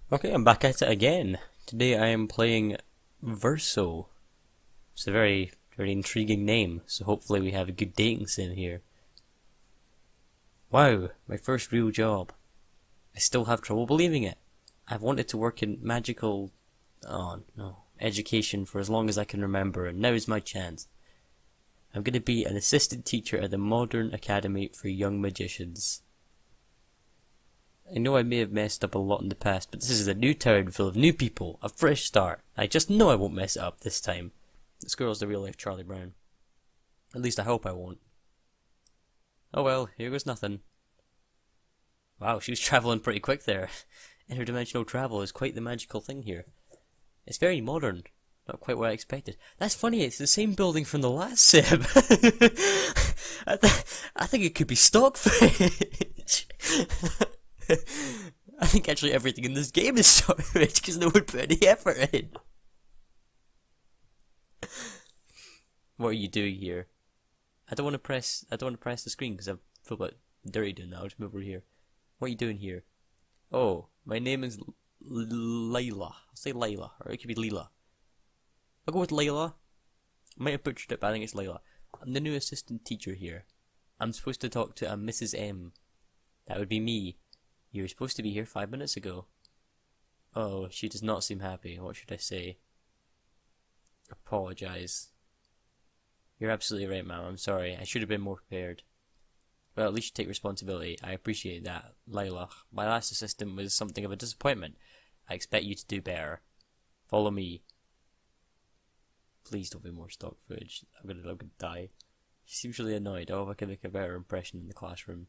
Okay, I'm back at it again. Today I am playing Verso. It's a very, very intriguing name, so hopefully we have a good dating sim here. Wow, my first real job. I still have trouble believing it. I've wanted to work in magical, oh no, education for as long as I can remember, and now is my chance. I'm going to be an assistant teacher at the Modern Academy for Young Magicians. I know I may have messed up a lot in the past, but this is a new town full of new people, a fresh start. I just know I won't mess it up this time. This girl's the real life Charlie Brown. At least I hope I won't. Oh well, here goes nothing. Wow, she was travelling pretty quick there. Interdimensional travel is quite the magical thing here. It's very modern. Not quite what I expected. That's funny, it's the same building from the last sim. I think it could be stock footage. I think actually everything in this game is stock footage because no one put any effort in. What are you doing here? I don't want to press the screen because I feel a bit dirty doing that. I'll just move over here. What are you doing here? Oh, my name is Layla. I'll say Layla, or it could be Leela. I'll go with Layla. I might have butchered it, but I think it's Layla. I'm the new assistant teacher here. I'm supposed to talk to a Mrs. M. That would be me. You were supposed to be here 5 minutes ago. Oh, she does not seem happy. What should I say? Apologize. You're absolutely right, ma'am. I'm sorry. I should have been more prepared. Well, at least you take responsibility. I appreciate that, Lila. My last assistant was something of a disappointment. I expect you to do better. Follow me. Please don't be more stock footage. I'm gonna die. She seems really annoyed. Oh, if I can make a better impression in the classroom.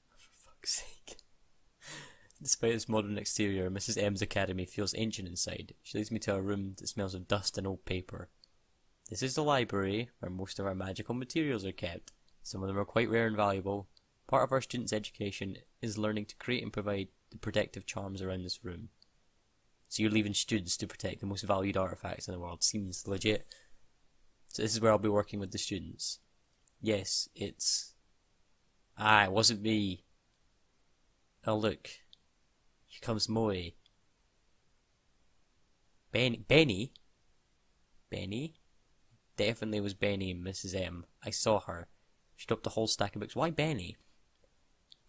For fuck's sake. Despite its modern exterior, Mrs. M's academy feels ancient inside. She leads me to a room that smells of dust and old paper. This is the library, where most of our magical materials are kept. Some of them are quite rare and valuable. Part of our students' education is learning to create and provide the protective charms around this room. So you're leaving students to protect the most valued artifacts in the world. Seems legit. So this is where I'll be working with the students. Yes, it's... Ah, it wasn't me. Oh look. Here comes Moe. Benny? Benny? Definitely was Benny and Mrs. M. I saw her. She dropped a whole stack of books. Why Benny?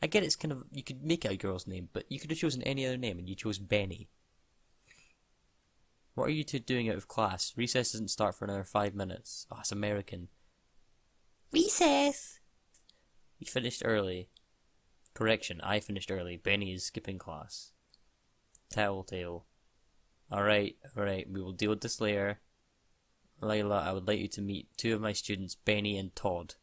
I get it's kind of... You could make it a girl's name, but you could have chosen any other name and you chose Benny. What are you two doing out of class? Recess doesn't start for another 5 minutes. Oh, it's American. Recess! You finished early. Correction, I finished early. Benny is skipping class. Telltale. Alright, we will deal with this later. Layla, I would like you to meet two of my students, Benny and Todd.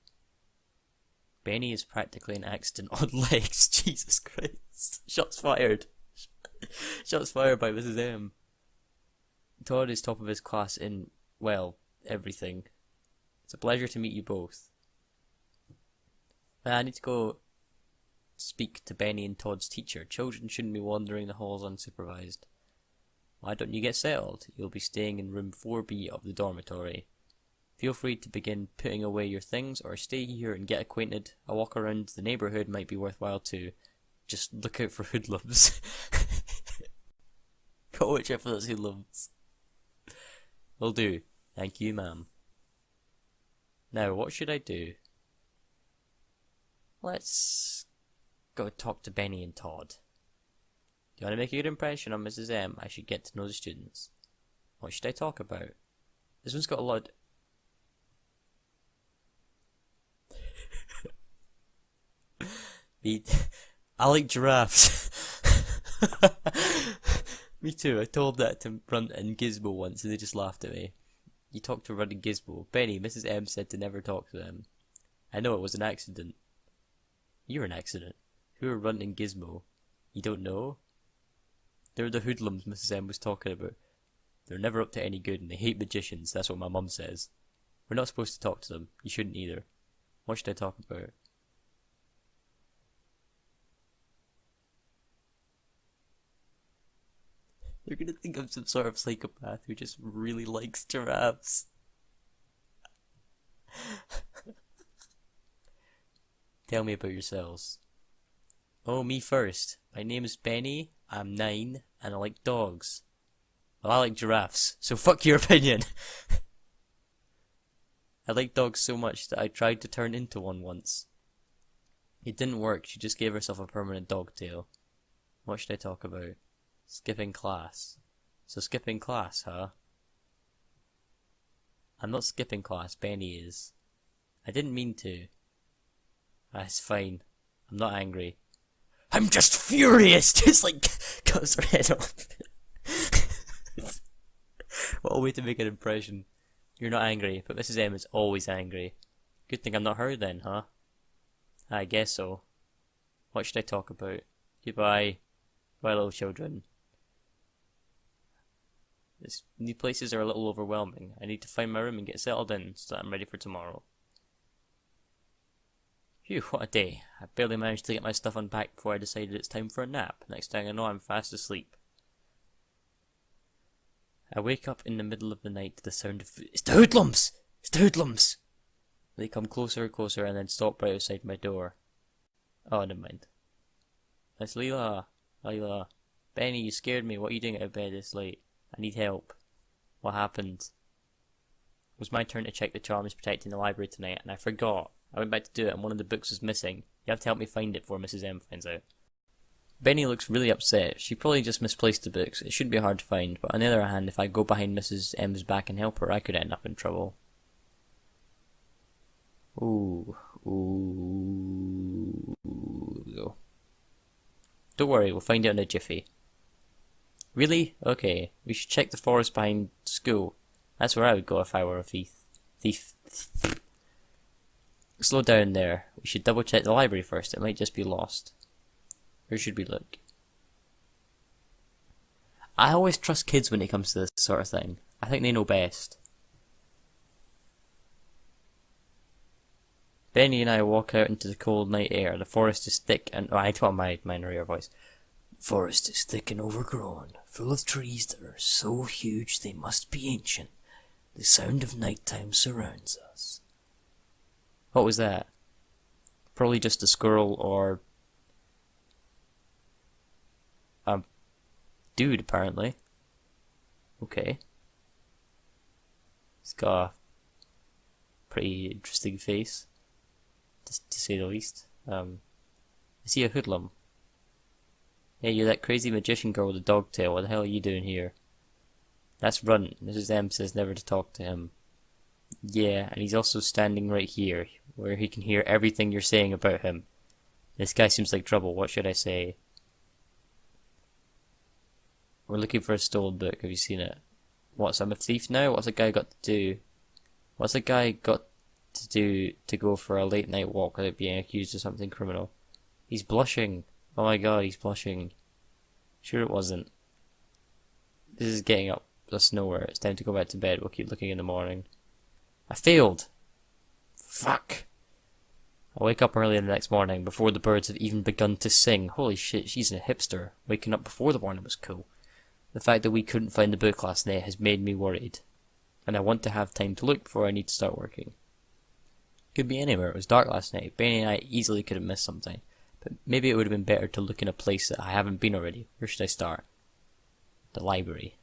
Benny is practically an accident on legs. Jesus Christ. Shots fired. Shots fired by Mrs. M. Todd is top of his class in, well, everything. It's a pleasure to meet you both. I need to go speak to Benny and Todd's teacher. Children shouldn't be wandering the halls unsupervised. Why don't you get settled? You'll be staying in room 4B of the dormitory. Feel free to begin putting away your things or stay here and get acquainted. A walk around the neighbourhood might be worthwhile too. Just look out for hoodlums. Go watch out for those hoodlums. Will do. Thank you, ma'am. Now, what should I do? Let's go talk to Benny and Todd. Do you want to make a good impression on Mrs. M? I should get to know the students. What should I talk about? This one's got a lot... I like giraffes. Me too, I told that to Runt and Gizmo once and they just laughed at me. You talked to Runt and Gizmo. Benny, Mrs. M said to never talk to them. I know it was an accident. You're an accident. Who are Runt and Gizmo? You don't know? They're the hoodlums Mrs. M was talking about. They're never up to any good and they hate magicians, that's what my mum says. We're not supposed to talk to them. You shouldn't either. What should I talk about? They're gonna think I'm some sort of psychopath who just really likes giraffes. Tell me about yourselves. Oh, me first. My name is Benny, I'm 9, and I like dogs. Well, I like giraffes, so fuck your opinion. I like dogs so much that I tried to turn into one once. It didn't work, she just gave herself a permanent dog tail. What should I talk about? Skipping class. So skipping class, huh? I'm not skipping class, Benny is. I didn't mean to. It's fine. I'm not angry. I'm just furious! Just like cuts her head off. What a way to make an impression. You're not angry, but Mrs. M is always angry. Good thing I'm not her then, huh? I guess so. What should I talk about? Goodbye. Bye, little children. These new places are a little overwhelming. I need to find my room and get settled in so that I'm ready for tomorrow. Phew, what a day. I barely managed to get my stuff unpacked before I decided it's time for a nap. Next thing I know, I'm fast asleep. I wake up in the middle of the night to the sound of... It's the hoodlums! It's the hoodlums! They come closer and closer and then stop right outside my door. Oh, never mind. It's Leela. Leela. Benny, you scared me. What are you doing out of bed this late? I need help. What happened? It was my turn to check the charms protecting the library tonight, and I forgot. I went back to do it, and one of the books was missing. You have to help me find it before Mrs. M finds out. Benny looks really upset. She probably just misplaced the books. It shouldn't be hard to find, but on the other hand, if I go behind Mrs. M's back and help her, I could end up in trouble. Ooh. Don't worry, we'll find it in a jiffy. Really? Okay. We should check the forest behind school. That's where I would go if I were a thief. Slow down there. We should double check the library first. It might just be lost. Where should we look? I always trust kids when it comes to this sort of thing. I think they know best. Benny and I walk out into the cold night air. The forest is thick and... Oh, I don't want my rare voice. Forest is thick and overgrown, full of trees that are so huge they must be ancient. The sound of nighttime surrounds us. What was that? Probably just a squirrel or... dude, apparently. Okay. He's got a pretty interesting face, to say the least. Is he a hoodlum? Hey, you're that crazy magician girl with the dog tail. What the hell are you doing here? That's Runt. Mrs. M says never to talk to him. Yeah, and he's also standing right here, where he can hear everything you're saying about him. This guy seems like trouble. What should I say? We're looking for a stolen book. Have you seen it? What, I'm a thief now? What's a guy got to do? What's a guy got to do to go for a late night walk without being accused of something criminal? He's blushing. Oh my god, he's blushing. Sure it wasn't. This is getting up us nowhere. It's time to go back to bed. We'll keep looking in the morning. I failed! Fuck! I wake up early the next morning before the birds have even begun to sing. Holy shit, she's a hipster. Waking up before the morning was cool. The fact that we couldn't find the book last night has made me worried. And I want to have time to look before I need to start working. Could be anywhere. It was dark last night. Benny and I easily could have missed something. But maybe it would have been better to look in a place that I haven't been already. Where should I start? The library.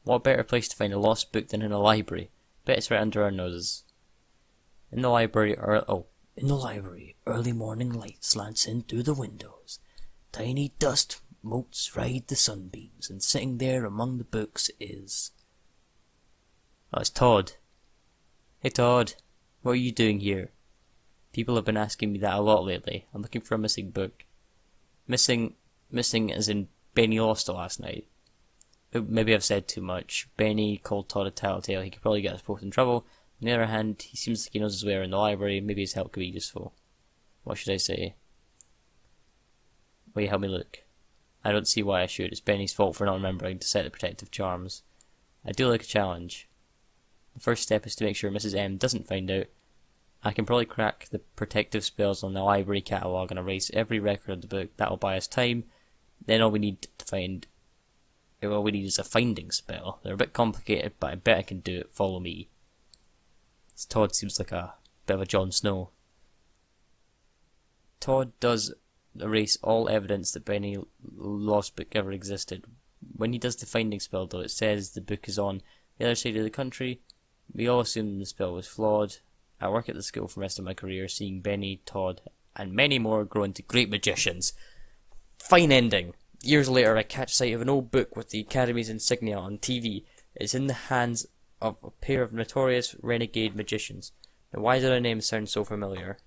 What better place to find a lost book than in a library? Bet it's right under our noses. In the library, early morning light slants in through the windows. Tiny dust motes ride the sunbeams, and sitting there among the books is... Oh, it's Todd. Hey Todd, what are you doing here? People have been asking me that a lot lately. I'm looking for a missing book. Missing as in Benny lost it last night. Maybe I've said too much. Benny called Todd a tattletale. He could probably get us both in trouble. On the other hand, he seems like he knows his way around the library. Maybe his help could be useful. What should I say? Will you help me look? I don't see why I should. It's Benny's fault for not remembering to set the protective charms. I do like a challenge. The first step is to make sure Mrs. M doesn't find out. I can probably crack the protective spells on the library catalogue and erase every record of the book. That'll buy us time. Then all we need is a finding spell. They're a bit complicated, but I bet I can do it. Follow me. This Todd seems like a bit of a Jon Snow. Todd does erase all evidence that Benny lost book ever existed. When he does the finding spell, though, it says the book is on the other side of the country. We all assume the spell was flawed. I work at the school for the rest of my career, seeing Benny, Todd, and many more grow into great magicians. Fine ending. Years later, I catch sight of an old book with the Academy's insignia on TV. It's in the hands of a pair of notorious renegade magicians. Now, why do their names sound so familiar?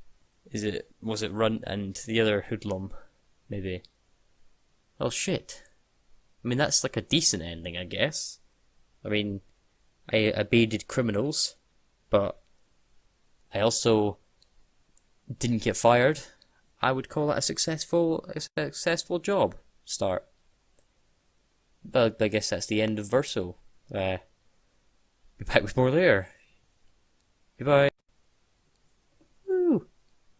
Was it Runt and the other hoodlum? Maybe. Well, shit. I mean, that's like a decent ending, I guess. I mean, I evaded criminals, but I also didn't get fired. I would call that a successful job start. But I guess that's the end of Verso. Be back with more later. Goodbye.